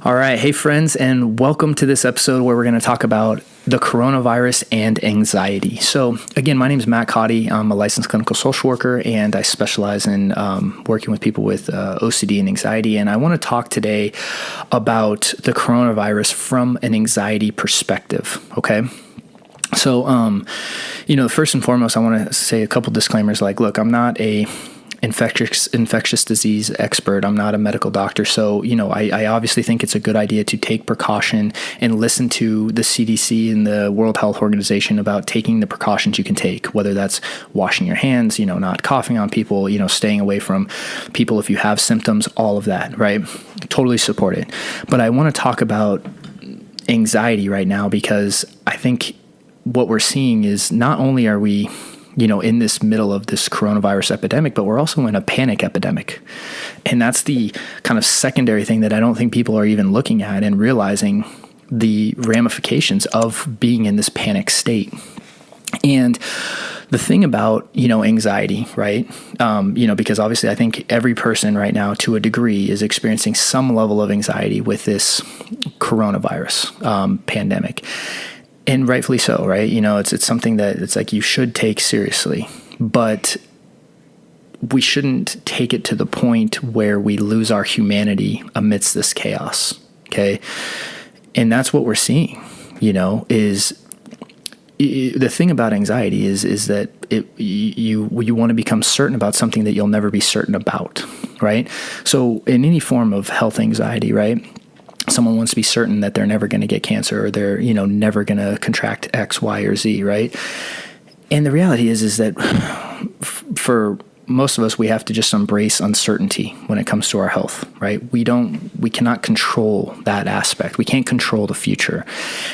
All right. Hey, friends, and welcome to this episode where we're going to talk about the coronavirus and anxiety. So, again, my name is Matt Cotty. I'm a licensed clinical social worker, and I specialize in working with people with OCD and anxiety. And I want to talk today about the coronavirus from an anxiety perspective, okay? So, first and foremost, I want to say a couple disclaimers like, look, I'm not a infectious disease expert. I'm not a medical doctor. So, I obviously think it's a good idea to take precaution and listen to the CDC and the World Health Organization about taking the precautions you can take, whether that's washing your hands, not coughing on people, staying away from people if you have symptoms, all of that, right? Totally support it. But I want to talk about anxiety right now because I think what we're seeing is not only are we in this middle of this coronavirus epidemic, but we're also in a panic epidemic. And that's the kind of secondary thing that I don't think people are even looking at and realizing the ramifications of being in this panic state. And the thing about, anxiety, right? Because obviously I think every person right now to a degree is experiencing some level of anxiety with this coronavirus pandemic. And rightfully so, right? It's something that it's like you should take seriously, but we shouldn't take it to the point where we lose our humanity amidst this chaos, okay? And that's what we're seeing, is the thing about anxiety is that you want to become certain about something that you'll never be certain about, right? So in any form of health anxiety, right? Someone wants to be certain that they're never going to get cancer or they're, never going to contract X, Y, or Z, right? And the reality is that for most of us, we have to just embrace uncertainty when it comes to our health, right? We cannot control that aspect. We can't control the future.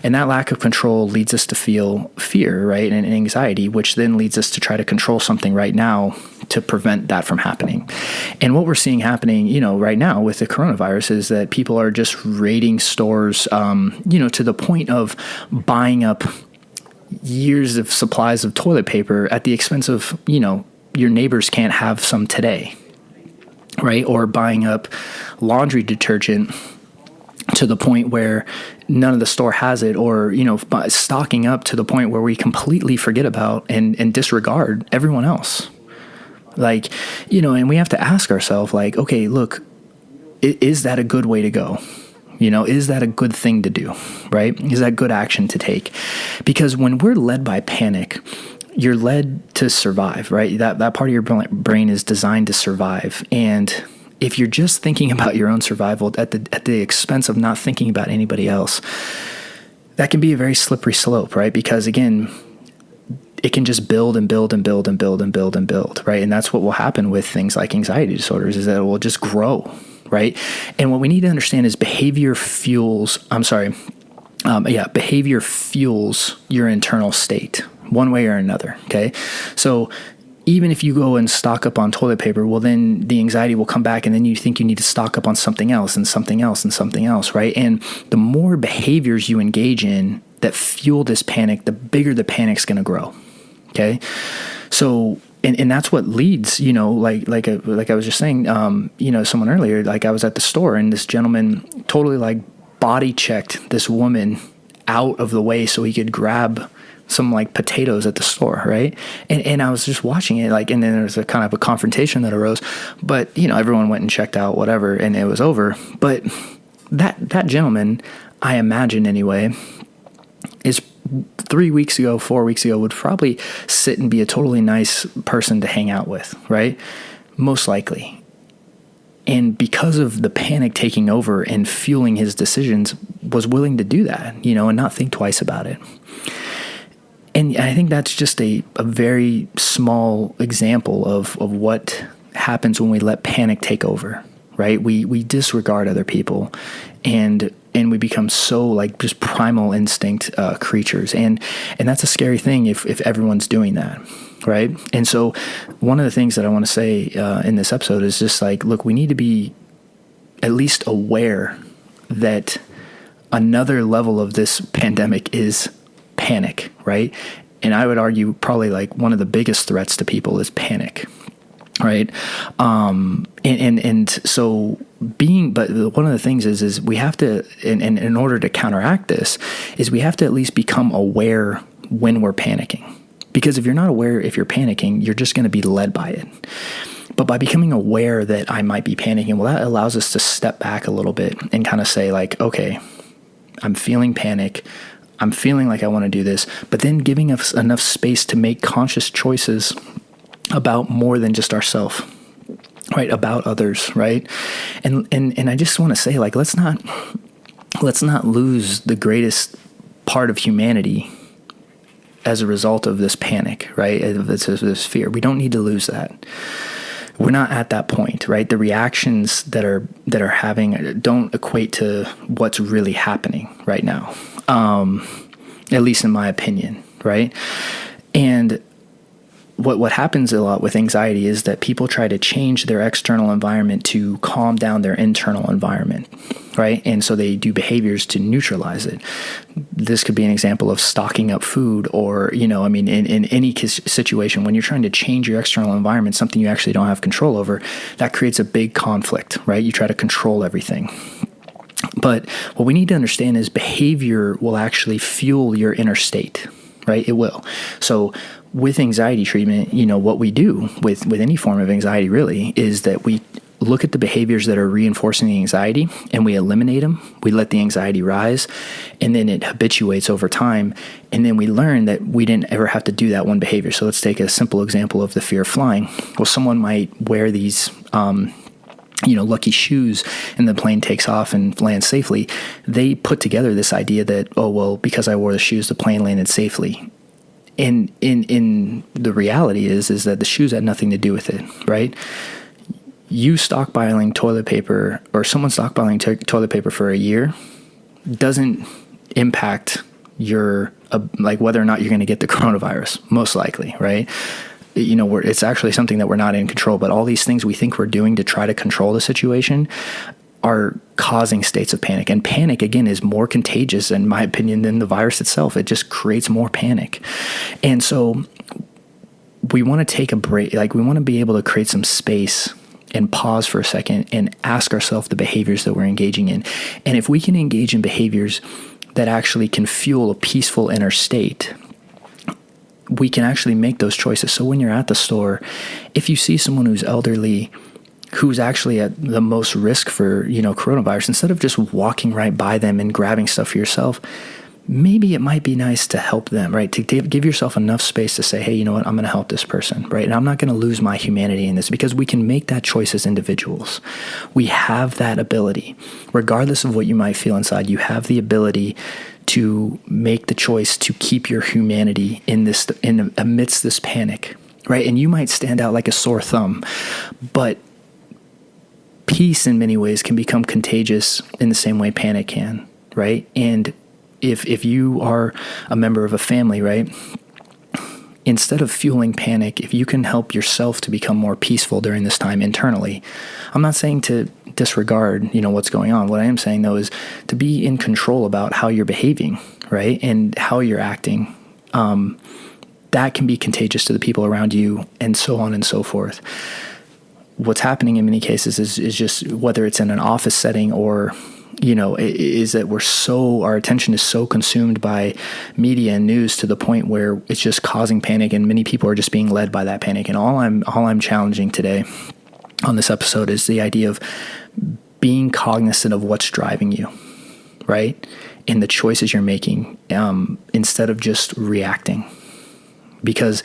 And that lack of control leads us to feel fear, right? And anxiety, which then leads us to try to control something right now to prevent that from happening. And what we're seeing happening, right now with the coronavirus is that people are just raiding stores, to the point of buying up years of supplies of toilet paper at the expense of, your neighbors can't have some today, right? Or buying up laundry detergent to the point where none of the store has it, or, stocking up to the point where we completely forget about and disregard everyone else. Like, and we have to ask ourselves, like, okay, look, is that a good way to go? Is that a good thing to do, right? Is that good action to take? Because when we're led by panic, you're led to survive, right? That part of your brain is designed to survive. And if you're just thinking about your own survival at the expense of not thinking about anybody else, that can be a very slippery slope, right? Because again, it can just build and build and build and build and build and build, right? And that's what will happen with things like anxiety disorders, is that it will just grow, right? And what we need to understand is behavior fuels your internal state, one way or another, okay? So even if you go and stock up on toilet paper, well, then the anxiety will come back, and then you think you need to stock up on something else and something else and something else, right? And the more behaviors you engage in that fuel this panic, the bigger the panic's going to grow, okay? So, and that's what leads, like I was just saying, someone earlier, like I was at the store and this gentleman totally like body checked this woman out of the way so he could grab some like potatoes at the store, right? And I was just watching it, like, and then there was a kind of a confrontation that arose, but everyone went and checked out, whatever, and it was over. But that gentleman, I imagine anyway, is 4 weeks ago, would probably sit and be a totally nice person to hang out with, right? Most likely. And because of the panic taking over and fueling his decisions, was willing to do that, and not think twice about it. And I think that's just a very small example of what happens when we let panic take over, right? We disregard other people and we become so like just primal instinct creatures. And that's a scary thing if everyone's doing that, right? And so one of the things that I want to say in this episode is just like, look, we need to be at least aware that another level of this pandemic is panic, right? And I would argue probably like one of the biggest threats to people is panic, right? And so but one of the things is we have to, in order to counteract this, is we have to at least become aware when we're panicking. Because if you're not aware, if you're panicking, you're just going to be led by it. But by becoming aware that I might be panicking, well, that allows us to step back a little bit and kind of say like, okay, I'm feeling panic. I'm feeling like I want to do this, but then giving us enough space to make conscious choices about more than just ourselves, right? About others, right? And I just want to say, like, let's not lose the greatest part of humanity as a result of this panic, right? Of this fear. We don't need to lose that. We're not at that point, right? The reactions that are having don't equate to what's really happening right now, at least in my opinion, right? And what happens a lot with anxiety is that people try to change their external environment to calm down their internal environment, right? And so they do behaviors to neutralize it. This could be an example of stocking up food, or, in any situation, when you're trying to change your external environment, something you actually don't have control over, that creates a big conflict, right? You try to control everything. But what we need to understand is behavior will actually fuel your inner state, right? It will. So with anxiety treatment, what we do with any form of anxiety really is that we look at the behaviors that are reinforcing the anxiety and we eliminate them. We let the anxiety rise, and then it habituates over time. And then we learn that we didn't ever have to do that one behavior. So let's take a simple example of the fear of flying. Well, someone might wear these lucky shoes, and the plane takes off and lands safely. They put together this idea that, oh, well, because I wore the shoes, the plane landed safely. And in the reality is that the shoes had nothing to do with it, right? You stockpiling toilet paper, or someone stockpiling toilet paper for a year, doesn't impact your whether or not you're going to get the coronavirus, most likely, right? It's actually something that we're not in control, but all these things we think we're doing to try to control the situation are causing states of panic. And panic, again, is more contagious, in my opinion, than the virus itself. It just creates more panic. And so we want to take a break. We want to be able to create some space and pause for a second and ask ourselves the behaviors that we're engaging in. And if we can engage in behaviors that actually can fuel a peaceful inner state, we can actually make those choices. So when you're at the store, if you see someone who's elderly, who's actually at the most risk for, coronavirus, instead of just walking right by them and grabbing stuff for yourself, maybe it might be nice to help them, right? To give yourself enough space to say, hey, you know what, I'm going to help this person, right? And I'm not going to lose my humanity in this, because we can make that choice as individuals. We have that ability. Regardless of what you might feel inside, you have the ability to make the choice to keep your humanity amidst this panic, right? And you might stand out like a sore thumb, but peace in many ways can become contagious in the same way panic can, right? And if you are a member of a family, right, instead of fueling panic, if you can help yourself to become more peaceful during this time internally, I'm not saying to disregard, what's going on. What I am saying, though, is to be in control about how you're behaving, right, and how you're acting. That can be contagious to the people around you, and so on and so forth. What's happening in many cases is just, whether it's in an office setting or, is that our attention is so consumed by media and news to the point where it's just causing panic, and many people are just being led by that panic. And all I'm challenging today on this episode is the idea of being cognizant of what's driving you, right? And the choices you're making, instead of just reacting, because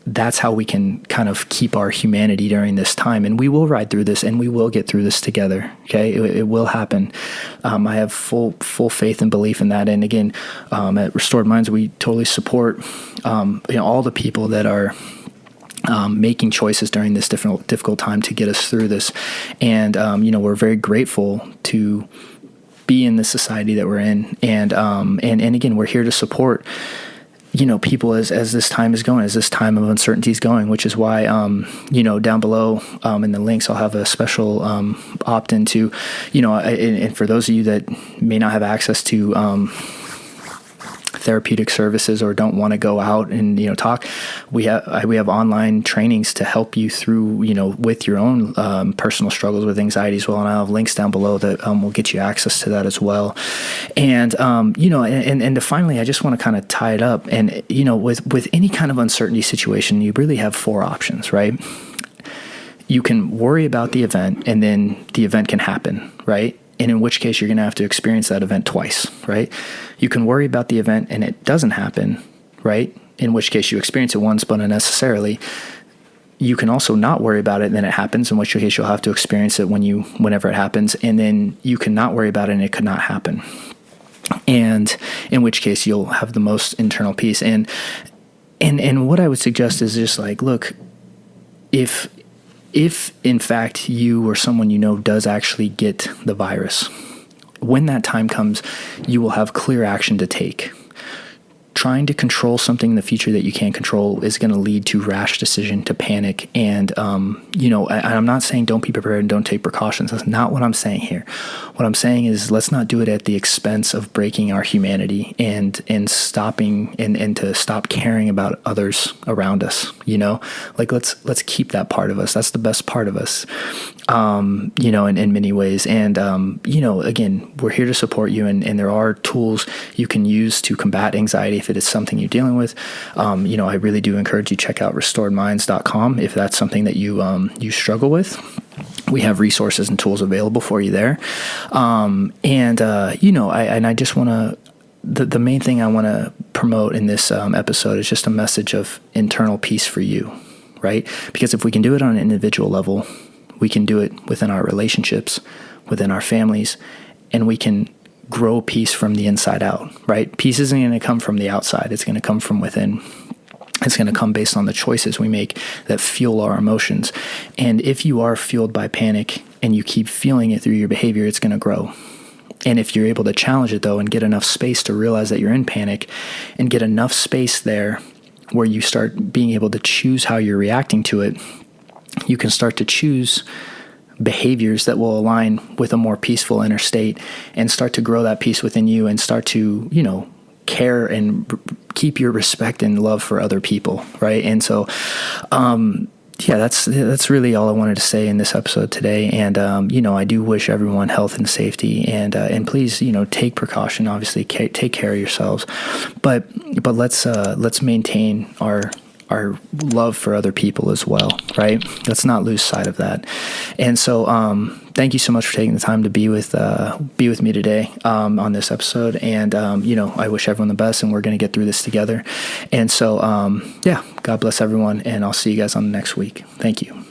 that's how we can kind of keep our humanity during this time. And we will ride through this, and we will get through this together. Okay. It will happen. I have full faith and belief in that. And again, at Restored Minds, we totally support, all the people that are, making choices during this difficult time to get us through this. And, we're very grateful to be in the society that we're in. And again, we're here to support, people as this time is going, as this time of uncertainty is going, which is why, down below in the links, I'll have a special opt-in to, and for those of you that may not have access to therapeutic services or don't want to go out and, talk, we have online trainings to help you through, with your own personal struggles with anxiety as well. And I'll have links down below that will get you access to that as well. And, and to finally, I just want to kind of tie it up. And, with any kind of uncertainty situation, you really have 4 options, right? You can worry about the event, and then the event can happen, right? And in which case you're going to have to experience that event twice, right? You can worry about the event and it doesn't happen, right? In which case you experience it once, but unnecessarily. You can also not worry about it and then it happens, in which case you'll have to experience it whenever it happens. And then you can not worry about it and it could not happen. And in which case you'll have the most internal peace. And what I would suggest is just like, look, if in fact you or someone does actually get the virus, when that time comes, you will have clear action to take. Trying to control something in the future that you can't control is going to lead to rash decision, to panic. And, I'm not saying don't be prepared and don't take precautions. That's not what I'm saying here. What I'm saying is let's not do it at the expense of breaking our humanity and stopping and to stop caring about others around us, like let's keep that part of us. That's the best part of us, in many ways. And, again, we're here to support you. And there are tools you can use to combat anxiety if it is something you're dealing with. I really do encourage you to check out restoredminds.com if that's something that you struggle with. We have resources and tools available for you there. I just want to, the main thing I want to promote in this episode is just a message of internal peace for you, right? Because if we can do it on an individual level, we can do it within our relationships, within our families, and we can grow peace from the inside out, right? Peace isn't going to come from the outside. It's going to come from within. It's going to come based on the choices we make that fuel our emotions. And if you are fueled by panic and you keep feeling it through your behavior, it's going to grow. And if you're able to challenge it, though, and get enough space to realize that you're in panic and get enough space there where you start being able to choose how you're reacting to it, you can start to choose behaviors that will align with a more peaceful inner state and start to grow that peace within you and start to, care and keep your respect and love for other people, right? And so, that's really all I wanted to say in this episode today. And, I do wish everyone health and safety and please, take precaution, obviously take care of yourselves, but let's maintain our love for other people as well, right? Let's not lose sight of that. And so, thank you so much for taking the time to be with me today, on this episode. And, I wish everyone the best, and we're going to get through this together. And so, God bless everyone, and I'll see you guys on the next week. Thank you.